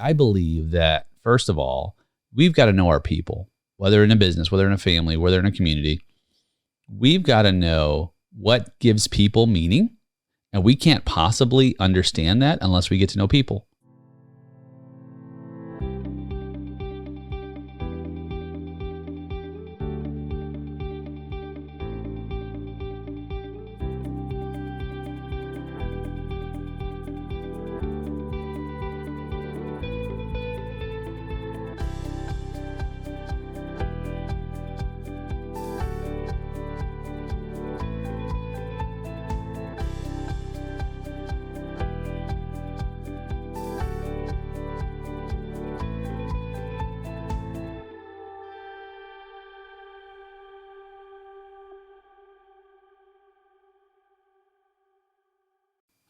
I believe that, first of all, we've got to know our people, whether in a business, whether in a family, whether in a community. We've got to know what gives people meaning, and we can't possibly understand that unless we get to know people.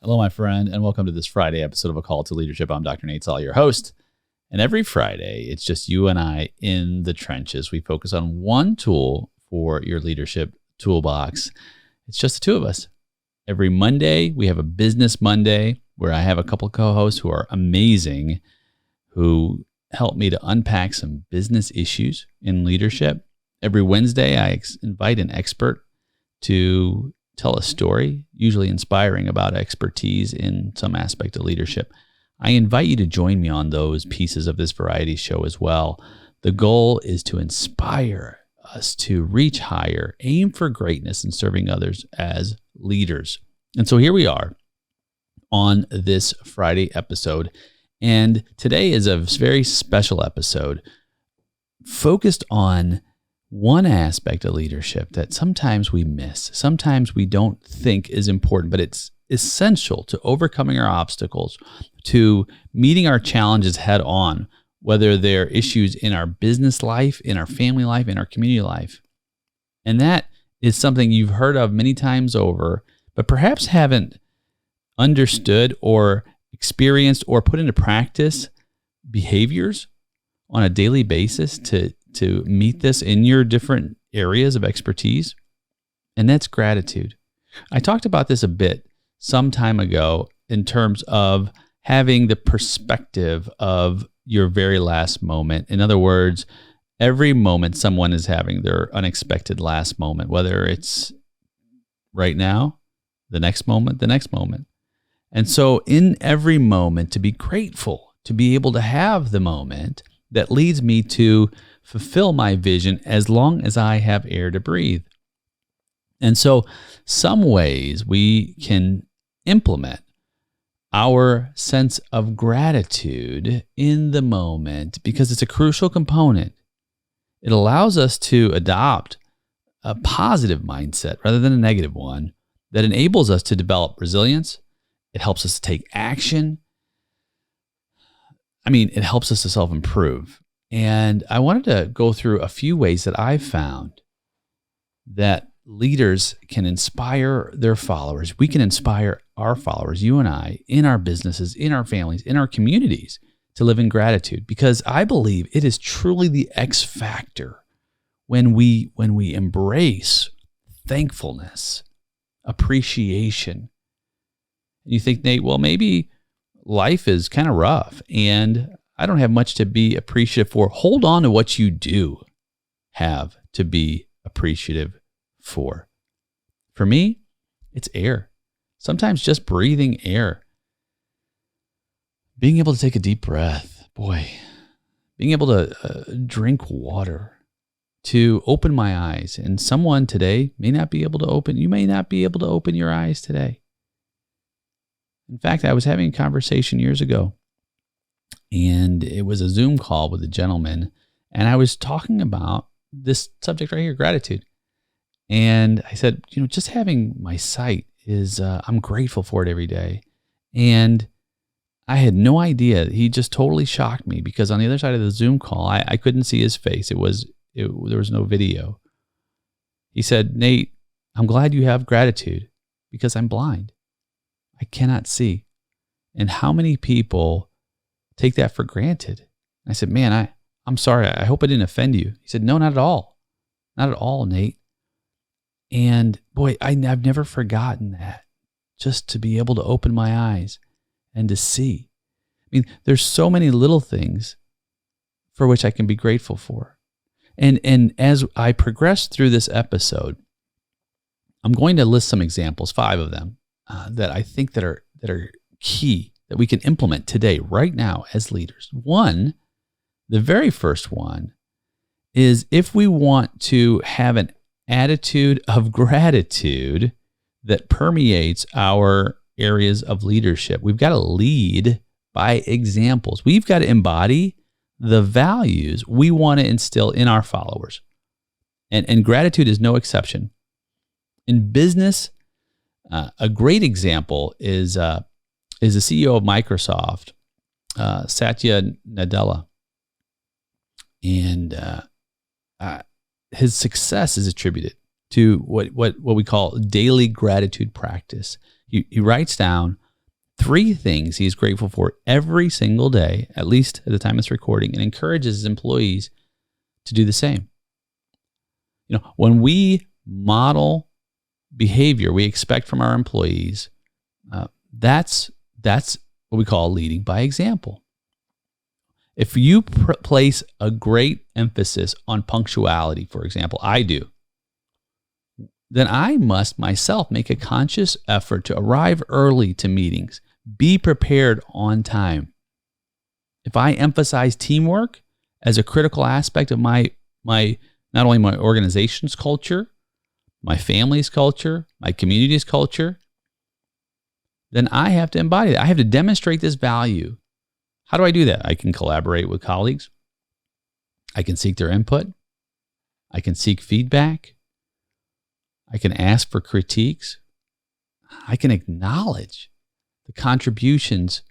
Hello, my friend, and welcome to this Friday episode of A Call to Leadership. I'm Dr. Nate Saul, your host. And every Friday, it's just you and I in the trenches. We focus on one tool for your leadership toolbox. It's just the two of us. Every Monday, we have a Business Monday where I have a couple of co-hosts who are amazing, who help me to unpack some business issues in leadership. Every Wednesday, I invite an expert to tell a story, usually inspiring, about expertise in some aspect of leadership. I invite you to join me on those pieces of this variety show as well. The goal is to inspire us to reach higher, aim for greatness, and serving others as leaders. And so here we are on this Friday episode. And today is a very special episode focused on one aspect of leadership that sometimes we miss, sometimes we don't think is important, but it's essential to overcoming our obstacles, to meeting our challenges head on, whether they're issues in our business life, in our family life, in our community life. And that is something you've heard of many times over, but perhaps haven't understood or experienced or put into practice behaviors on a daily basis to meet this in your different areas of expertise, and that's gratitude. I talked about this a bit some time ago in terms of having the perspective of your very last moment. In other words, every moment someone is having their unexpected last moment, whether it's right now, the next moment, the next moment. And so in every moment, to be grateful, to be able to have the moment that leads me to fulfill my vision as long as I have air to breathe. And so some ways we can implement our sense of gratitude in the moment because it's a crucial component. It allows us to adopt a positive mindset rather than a negative one that enables us to develop resilience. It helps us to take action. It helps us to self-improve. And I wanted to go through a few ways that I've found that leaders can inspire their followers. We can inspire our followers, you and I, in our businesses, in our families, in our communities, to live in gratitude, because I believe it is truly the X factor when we embrace thankfulness, appreciation. You think, Nate, well, maybe life is kind of rough and I don't have much to be appreciative for. Hold on to what you do have to be appreciative for. For me, it's air. Sometimes just breathing air. Being able to take a deep breath. Boy, being able to drink water. To open my eyes. And someone today may not be able to open. You may not be able to open your eyes today. In fact, I was having a conversation years ago, and it was a Zoom call with a gentleman, and I was talking about this subject right here, gratitude. And I said, just having my sight is, I'm grateful for it every day. And I had no idea. He just totally shocked me because on the other side of the Zoom call, I couldn't see his face. There was no video. He said, Nate, I'm glad you have gratitude because I'm blind. I cannot see. And how many people take that for granted? And I said, man, I'm sorry. I hope I didn't offend you. He said, no, not at all. Not at all, Nate. And boy, I've never forgotten that. Just to be able to open my eyes and to see. mean, there's so many little things for which I can be grateful for. And as I progress through this episode, I'm going to list some examples, 5 of them, that I think that are key, that we can implement today, right now, as leaders. One, the very first one, is if we want to have an attitude of gratitude that permeates our areas of leadership, we've got to lead by examples. We've got to embody the values we want to instill in our followers. And gratitude is no exception. In business, a great example is the CEO of Microsoft, Satya Nadella. And his success is attributed to what we call daily gratitude practice. He writes down 3 things he's grateful for every single day, at least at the time of this recording, and encourages his employees to do the same. When we model behavior we expect from our employees, that's what we call leading by example. If you place a great emphasis on punctuality, for example, I do, then I must myself make a conscious effort to arrive early to meetings, be prepared on time. If I emphasize teamwork as a critical aspect of my not only my organization's culture, my family's culture, my community's culture, then I have to embody that. I have to demonstrate this value. How do I do that? I can collaborate with colleagues. I can seek their input. I can seek feedback. I can ask for critiques. I can acknowledge the contributions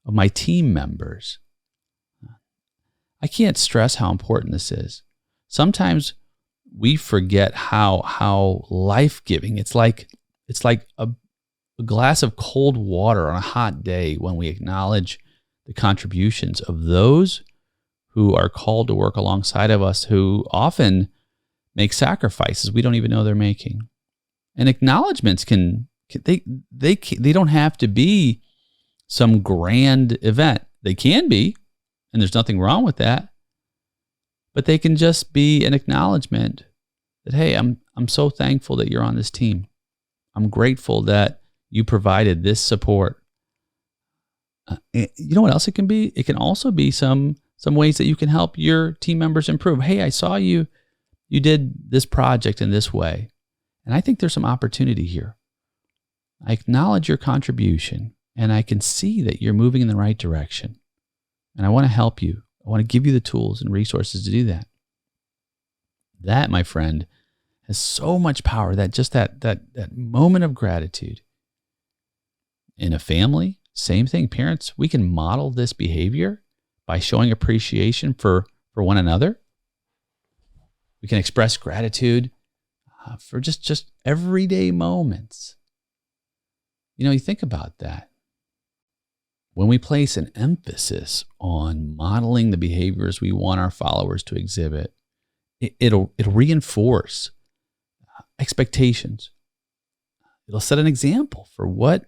of my team members. I can't stress how important this is. Sometimes we forget how life-giving. It's like a glass of cold water on a hot day when we acknowledge the contributions of those who are called to work alongside of us, who often make sacrifices we don't even know they're making. And acknowledgments they don't have to be some grand event. They can be, and there's nothing wrong with that. But they can just be an acknowledgement that, hey, I'm so thankful that you're on this team. I'm grateful that you provided this support. You know what else it can be? It can also be some ways that you can help your team members improve. Hey, I saw you did this project in this way, and I think there's some opportunity here. I acknowledge your contribution, and I can see that you're moving in the right direction, and I want to help you. I want to give you the tools and resources to do that. That, my friend, has so much power, that just that moment of gratitude. In a family, same thing. Parents, we can model this behavior by showing appreciation for one another. We can express gratitude for just everyday moments. You think about that. When we place an emphasis on modeling the behaviors we want our followers to exhibit, it'll reinforce expectations. It'll set an example for what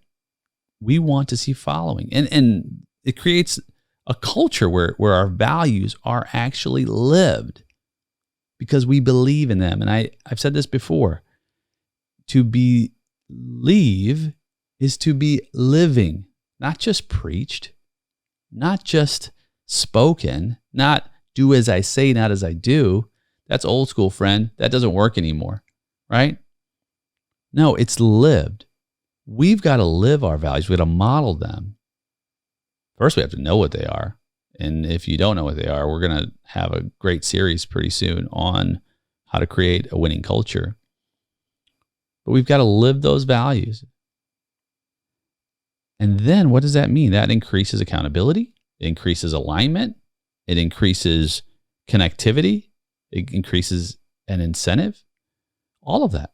we want to see following. And it creates a culture where our values are actually lived because we believe in them. And I've said this before. To believe is to be living. Not just preached, not just spoken, not do as I say, not as I do. That's old school, friend. That doesn't work anymore, right? No, it's lived. We've got to live our values. We've got to model them. First, we have to know what they are. And if you don't know what they are, we're going to have a great series pretty soon on how to create a winning culture. But we've got to live those values. And then what does that mean? That increases accountability. It increases alignment. It increases connectivity. It increases an incentive. All of that.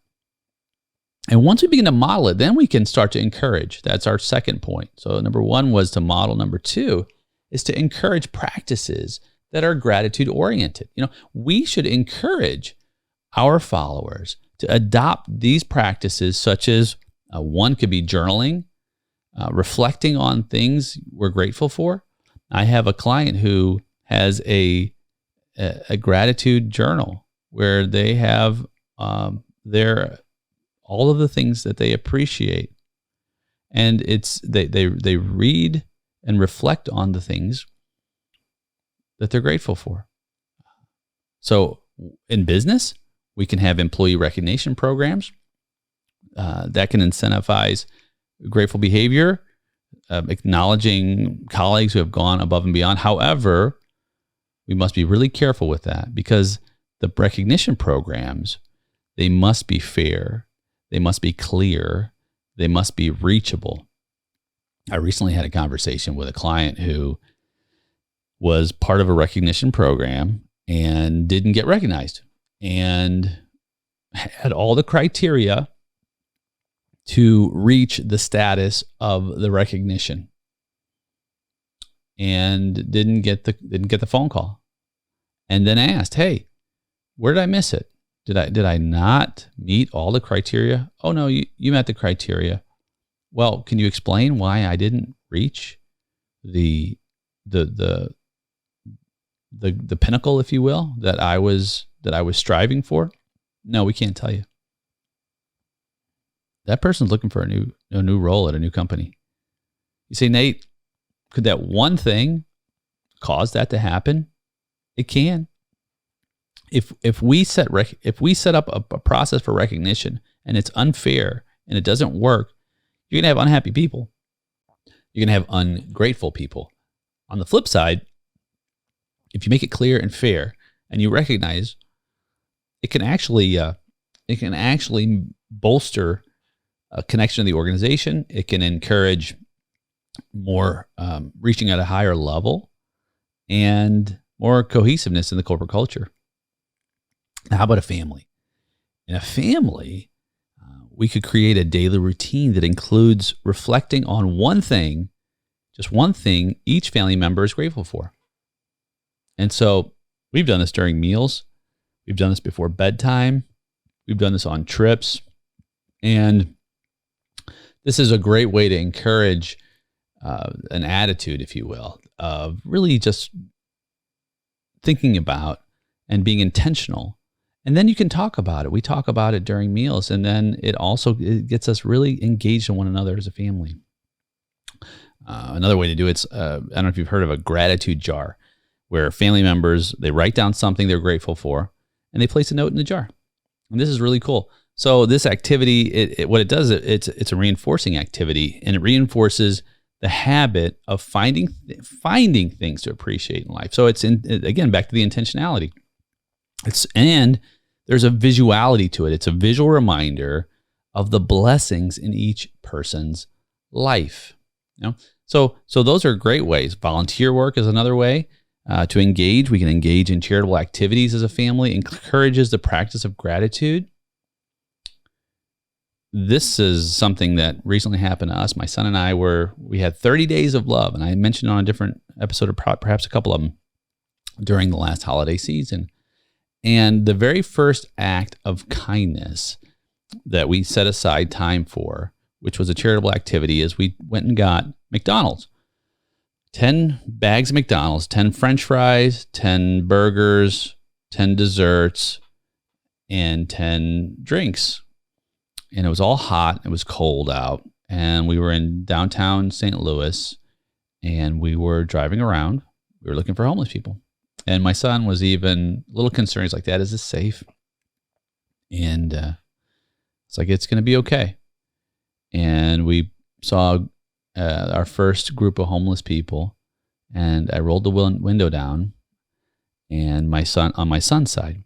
And once we begin to model it, then we can start to encourage. That's our second point. So number 1 was to model. Number 2 is to encourage practices that are gratitude oriented. We should encourage our followers to adopt these practices, such as one could be journaling, reflecting on things we're grateful for. I have a client who has a gratitude journal where they have their all of the things that they appreciate, and it's they read and reflect on the things that they're grateful for. So in business, we can have employee recognition programs that can incentivize grateful behavior, acknowledging colleagues who have gone above and beyond. However, we must be really careful with that, because the recognition programs, they must be fair, they must be clear, they must be reachable. I recently had a conversation with a client who was part of a recognition program and didn't get recognized, and had all the criteria to reach the status of the recognition, and didn't get the phone call, and then asked, "Hey, where did I miss it? Did I not meet all the criteria?" "Oh no, you met the criteria." "Well, can you explain why I didn't reach the pinnacle, if you will, that I was striving for?" "No, we can't tell you." That person's looking for a new role at a new company. You say, "Nate, could that one thing cause that to happen?" It can. If we set up a process for recognition and it's unfair and it doesn't work, you're gonna have unhappy people. You're gonna have ungrateful people. On the flip side, if you make it clear and fair and you recognize, it can actually bolster a connection to the organization. It can encourage more reaching at a higher level and more cohesiveness in the corporate culture. Now, how about a family? In a family, we could create a daily routine that includes reflecting on one thing, just one thing each family member is grateful for. And so we've done this during meals. We've done this before bedtime. We've done this on trips. And this is a great way to encourage an attitude, if you will, of really just thinking about and being intentional. And then you can talk about it. We talk about it during meals, and then it gets us really engaged in one another as a family. Another way to do it's I don't know if you've heard of a gratitude jar, where family members, they write down something they're grateful for, and they place a note in the jar. And this is really cool. So this activity, what it does, it's a reinforcing activity, and it reinforces the habit of finding things to appreciate in life. So it's again back to the intentionality. And there's a visuality to it. It's a visual reminder of the blessings in each person's life. So those are great ways. Volunteer work is another way to engage. We can engage in charitable activities as a family. Encourages the practice of gratitude. This is something that recently happened to us. My son and I we had 30 days of love, and I mentioned on a different episode, or perhaps a couple of them, during the last holiday season. And the very first act of kindness that we set aside time for, which was a charitable activity, is we went and got McDonald's. 10 bags of McDonald's, 10 French fries, 10 burgers, 10 desserts, and 10 drinks. And it was all hot. It was cold out. And we were in downtown St. Louis, and we were driving around. We were looking for homeless people. And my son was even a little concerned. He's like, "Dad, is this safe?" And it's like, "It's going to be okay." And we saw our first group of homeless people, and I rolled the window down, and my son on my son's side.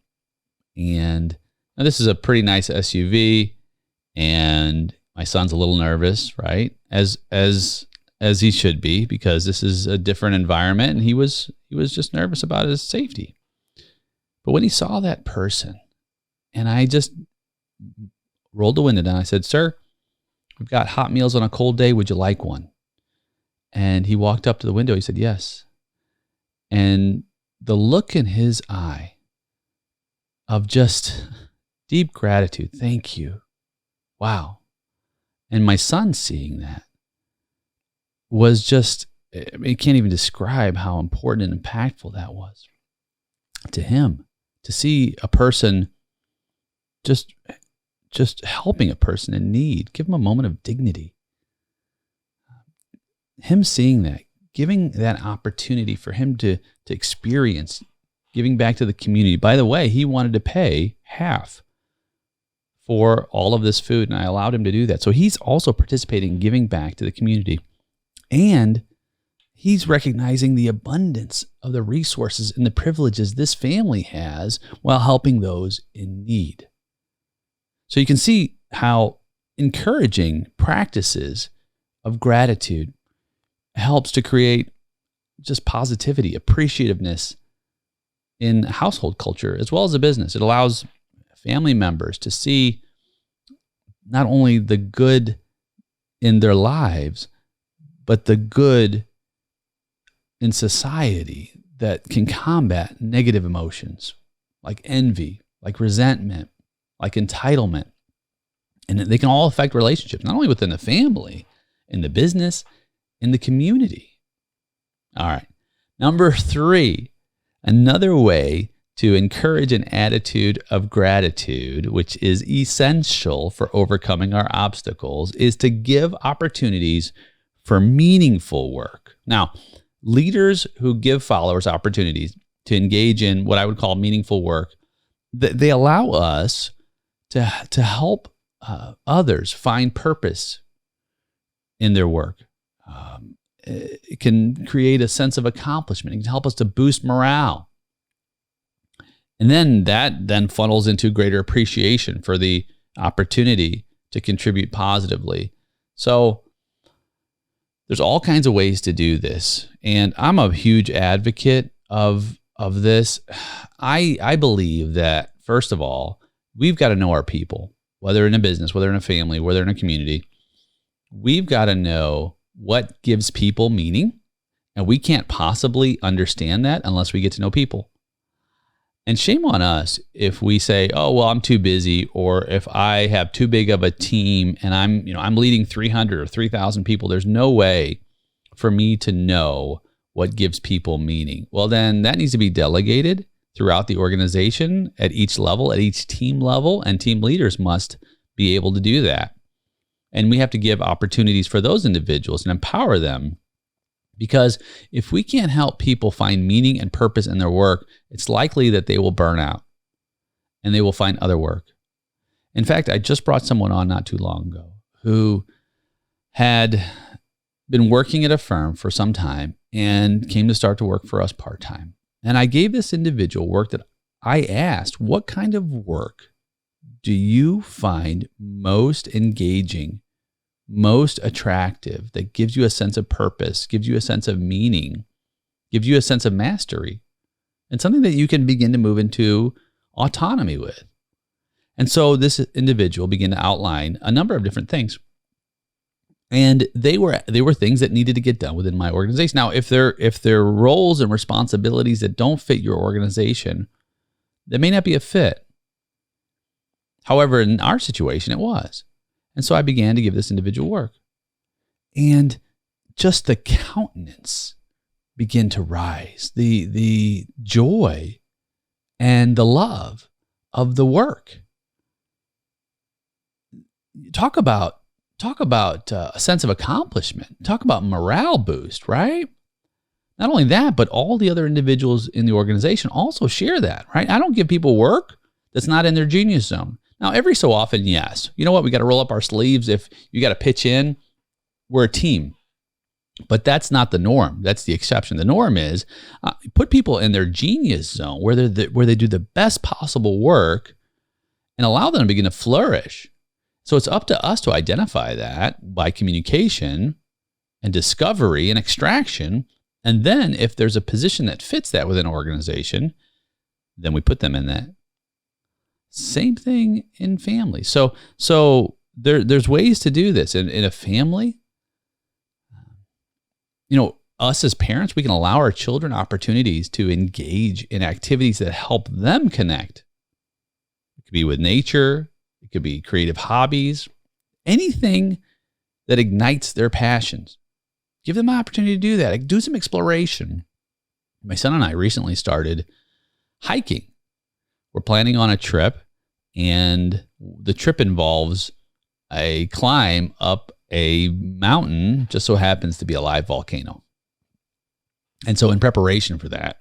And now this is a pretty nice SUV, and my son's a little nervous, right? As he should be, because this is a different environment, and he was just nervous about his safety. But when he saw that person, and I just rolled the window down, I said, "Sir, we've got hot meals on a cold day. Would you like one?" And he walked up to the window. He said, "Yes." And the look in his eye of just deep gratitude. "Thank you. Wow." And my son seeing that was just, I mean, can't even describe how important and impactful that was to him, to see a person just helping a person in need, give him a moment of dignity. Him seeing that, giving that opportunity for him to experience giving back to the community. By the way, he wanted to pay half for all of this food, and I allowed him to do that. So he's also participating in giving back to the community. And he's recognizing the abundance of the resources and the privileges this family has while helping those in need. So you can see how encouraging practices of gratitude helps to create just positivity, appreciativeness in household culture as well as a business. It allows family members to see not only the good in their lives, but the good in society that can combat negative emotions like envy, like resentment, like entitlement. And they can all affect relationships, not only within the family, in the business, in the community. All right. Number 3, another way to encourage an attitude of gratitude, which is essential for overcoming our obstacles, is to give opportunities for meaningful work. Now, leaders who give followers opportunities to engage in what I would call meaningful work, they allow us to help others find purpose in their work. It can create a sense of accomplishment. It can help us to boost morale. And then that funnels into greater appreciation for the opportunity to contribute positively. So there's all kinds of ways to do this. And I'm a huge advocate of this. I believe that, first of all, we've got to know our people, whether in a business, whether in a family, whether in a community. We've got to know what gives people meaning. And we can't possibly understand that unless we get to know people. And shame on us if we say, oh, well, I'm too busy, or if I have too big of a team and I'm leading 300 or 3,000 people, there's no way for me to know what gives people meaning. Well, then that needs to be delegated throughout the organization at each level, at each team level, and team leaders must be able to do that. And we have to give opportunities for those individuals and empower them. Because if we can't help people find meaning and purpose in their work, it's likely that they will burn out and they will find other work. In fact, I just brought someone on not too long ago who had been working at a firm for some time and came to start to work for us part-time. And I gave this individual work that I asked, what kind of work do you find most engaging, most attractive, that gives you a sense of purpose, gives you a sense of meaning, gives you a sense of mastery, and something that you can begin to move into autonomy with? And so this individual began to outline a number of different things. And they were things that needed to get done within my organization. Now, if they're roles and responsibilities that don't fit your organization, that may not be a fit. However, in our situation, it was. And so I began to give this individual work. And just the countenance began to rise, the joy and the love of the work. Talk about a sense of accomplishment. Talk about morale boost, right? Not only that, but all the other individuals in the organization also share that, right? I don't give people work that's not in their genius zone. Now, every so often, yes. You know what? We got to roll up our sleeves. If you got to pitch in, we're a team. But that's not the norm. That's the exception. The norm is put people in their genius zone where they do the best possible work and allow them to begin to flourish. So it's up to us to identify that by communication and discovery and extraction. And then if there's a position that fits that within an organization, then we put them in that. Same thing in family. So there's ways to do this. In a family, us as parents, we can allow our children opportunities to engage in activities that help them connect. It could be with nature. It could be creative hobbies, anything that ignites their passions. Give them an opportunity to do that. Like, do some exploration. My son and I recently started hiking. We're planning on a trip, and the trip involves a climb up a mountain, just so happens to be a live volcano. And so in preparation for that,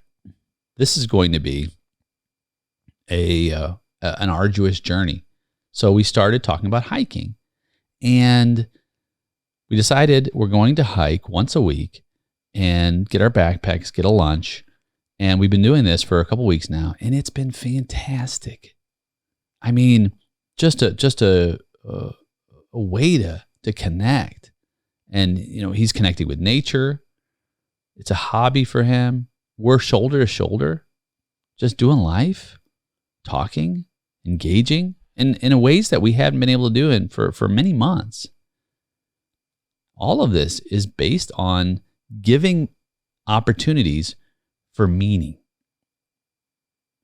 this is going to be an arduous journey. So we started talking about hiking, and we decided we're going to hike once a week and get our backpacks, get a lunch. And we've been doing this for a couple weeks now, and it's been fantastic. I mean, just a way to connect. And, he's connecting with nature. It's a hobby for him. We're shoulder to shoulder, just doing life, talking, engaging in ways that we hadn't been able to do for many months. All of this is based on giving opportunities for meaning.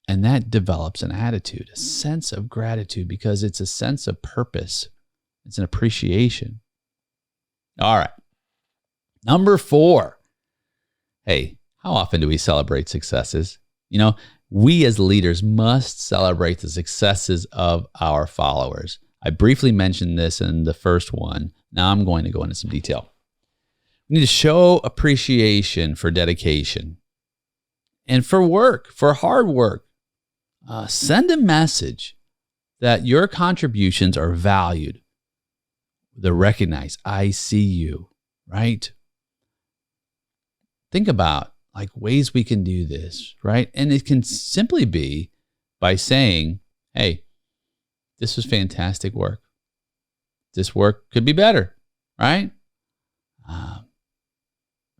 And that develops an attitude, a sense of gratitude, because it's a sense of purpose. It's an appreciation. All right. Number 4. Hey, how often do we celebrate successes? We as leaders must celebrate the successes of our followers. I briefly mentioned this in the first one. Now I'm going to go into some detail. We need to show appreciation for dedication and for work, for hard work. Send a message that your contributions are valued. They're recognized. I see you, right? Think about ways we can do this, right? And it can simply be by saying, hey, this was fantastic work. This work could be better, right?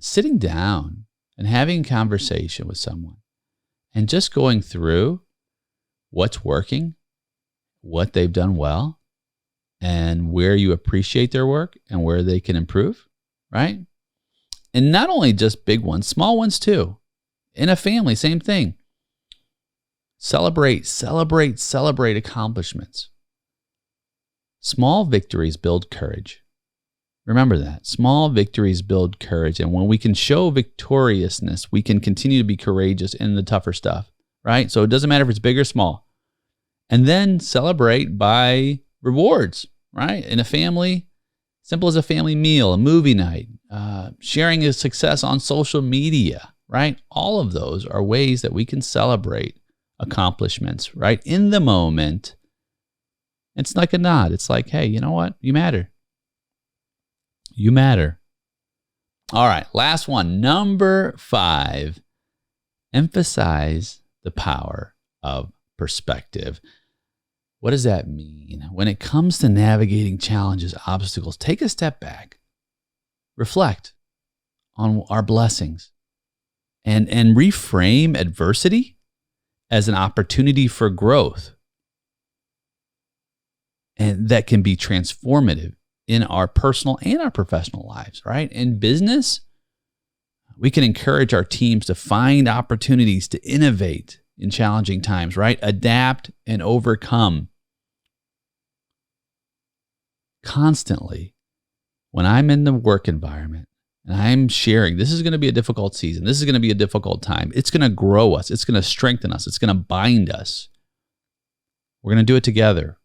Sitting down and having a conversation with someone and just going through what's working, what they've done well, and where you appreciate their work and where they can improve, right? And not only just big ones, small ones too. In a family, same thing. Celebrate accomplishments. Small victories build courage. Remember that. Small victories build courage. And when we can show victoriousness, we can continue to be courageous in the tougher stuff, right? So it doesn't matter if it's big or small. And then celebrate by rewards, right? In a family, simple as a family meal, a movie night, sharing a success on social media, right? All of those are ways that we can celebrate accomplishments, right? In the moment. It's like a nod. It's like, hey, you know what? You matter. You matter. All right, last one. Number 5, emphasize the power of perspective. What does that mean? When it comes to navigating challenges, obstacles, take a step back. Reflect on our blessings and reframe adversity as an opportunity for growth. And that can be transformative in our personal and our professional lives, right? In business, we can encourage our teams to find opportunities to innovate in challenging times, right? Adapt and overcome. Constantly, when I'm in the work environment and I'm sharing, this is going to be a difficult season. This is going to be a difficult time. It's going to grow us. It's going to strengthen us. It's going to bind us. We're going to do it together.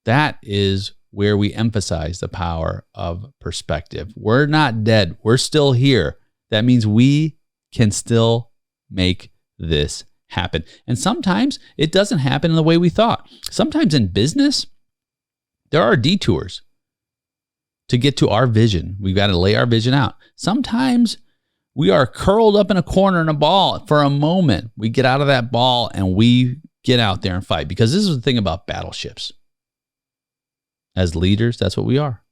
That is where we emphasize the power of perspective. We're not dead. We're still here. That means we can still make this happen. And sometimes it doesn't happen in the way we thought. Sometimes in business, there are detours to get to our vision. We've got to lay our vision out. Sometimes we are curled up in a corner in a ball for a moment. We get out of that ball and we get out there and fight, because this is the thing about battleships. As leaders, that's what we are.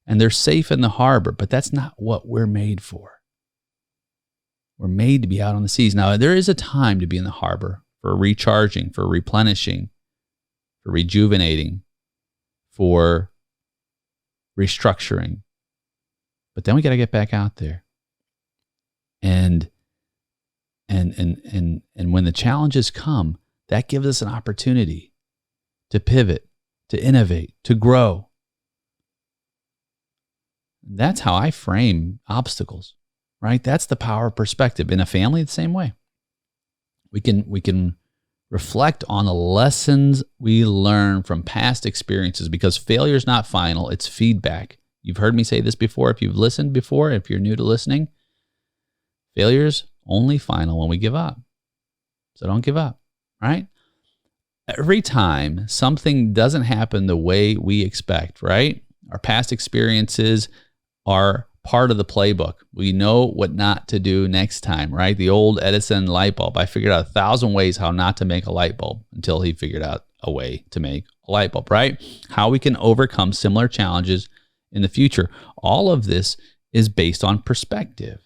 And they're safe in the harbor, but that's not what we're made for. We're made to be out on the seas. Now, there is a time to be in the harbor for recharging, for replenishing, for rejuvenating, for restructuring. But then we got to get back out there. And when the challenges come, that gives us an opportunity to pivot, to innovate, to grow. That's how I frame obstacles, right? That's the power of perspective. In a family, the same way. We can reflect on the lessons we learn from past experiences, because failure is not final, it's feedback. You've heard me say this before. If you've listened before, if you're new to listening, failure's only final when we give up. So don't give up, right? Every time something doesn't happen the way we expect, right? Our past experiences are part of the playbook. We know what not to do next time, right? The old Edison light bulb. I figured out 1,000 ways how not to make a light bulb until he figured out a way to make a light bulb, right? How we can overcome similar challenges in the future. All of this is based on perspective.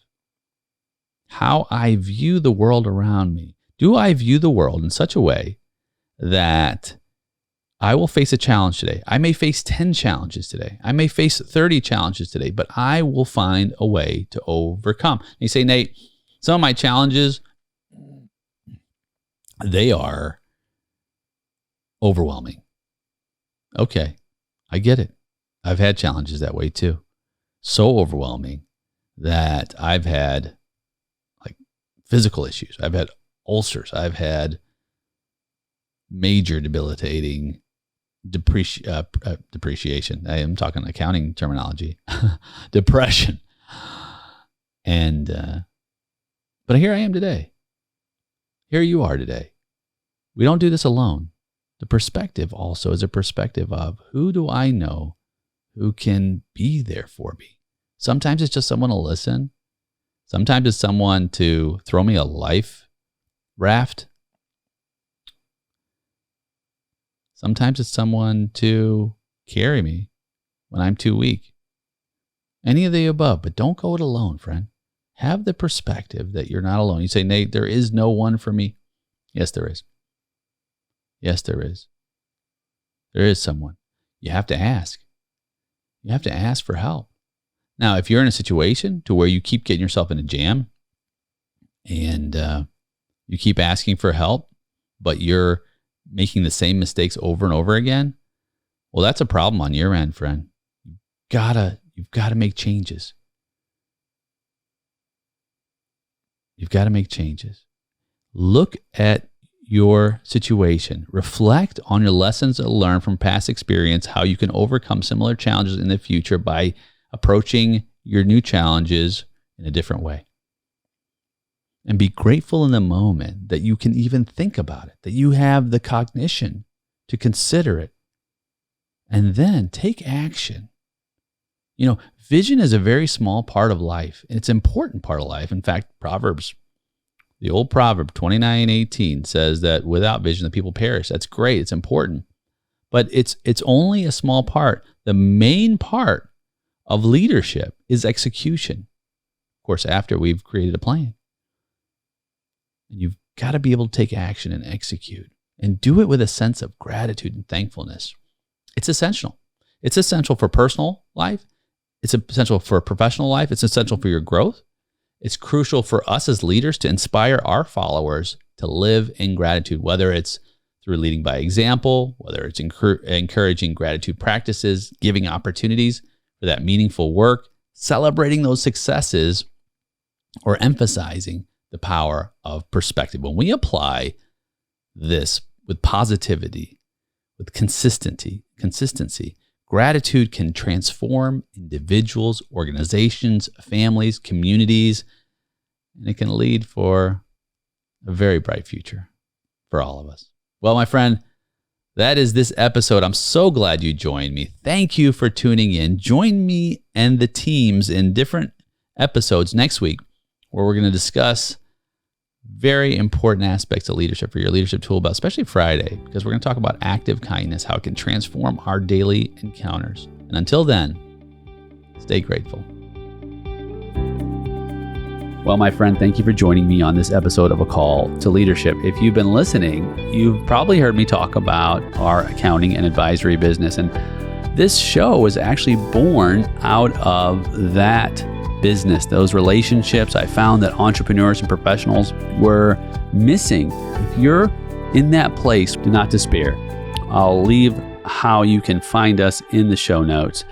How I view the world around me. Do I view the world in such a way that I will face a challenge today? I may face 10 challenges today. I may face 30 challenges today, but I will find a way to overcome. And you say, Nate, some of my challenges, they are overwhelming. Okay, I get it. I've had challenges that way too. So overwhelming that I've had like physical issues. I've had ulcers. I've had major debilitating depreciation. I am talking accounting terminology. Depression. And, but here I am today. Here you are today. We don't do this alone. The perspective also is a perspective of who do I know who can be there for me. Sometimes it's just someone to listen. Sometimes it's someone to throw me a life raft. Sometimes it's someone to carry me when I'm too weak. Any of the above, but don't go it alone, friend. Have the perspective that you're not alone. You say, Nate, there is no one for me. Yes, there is. Yes, there is. There is someone. You have to ask. You have to ask for help. Now, if you're in a situation to where you keep getting yourself in a jam and you keep asking for help, but you're making the same mistakes over and over again, well, that's a problem on your end, friend. You've got to make changes. You've got to make changes. Look at your situation. Reflect on your lessons learned from past experience, how you can overcome similar challenges in the future by approaching your new challenges in a different way. And be grateful in the moment that you can even think about it, that you have the cognition to consider it, and then take action. You know, vision is a very small part of life, and it's an important part of life. In fact, the old proverb 29:18 says that without vision, the people perish. That's great. It's important. But it's only a small part. The main part of leadership is execution. Of course, after we've created a plan. And you've got to be able to take action and execute and do it with a sense of gratitude and thankfulness. It's essential. It's essential for personal life. It's essential for professional life. It's essential for your growth. It's crucial for us as leaders to inspire our followers to live in gratitude, whether it's through leading by example, whether it's encouraging gratitude practices, giving opportunities for that meaningful work, celebrating those successes, or emphasizing the power of perspective. When we apply this with positivity, with consistency, gratitude can transform individuals, organizations, families, communities, and it can lead for a very bright future for all of us. Well, my friend, that is this episode. I'm so glad you joined me. Thank you for tuning in. Join me and the teams in different episodes next week where we're going to discuss very important aspects of leadership for your leadership toolbox, especially Friday, because we're going to talk about active kindness, how it can transform our daily encounters. And until then, stay grateful. Well, my friend, thank you for joining me on this episode of A Call to Leadership. If you've been listening, you've probably heard me talk about our accounting and advisory business. And this show was actually born out of that business, those relationships. I found that entrepreneurs and professionals were missing. If you're in that place, do not despair. I'll leave how you can find us in the show notes.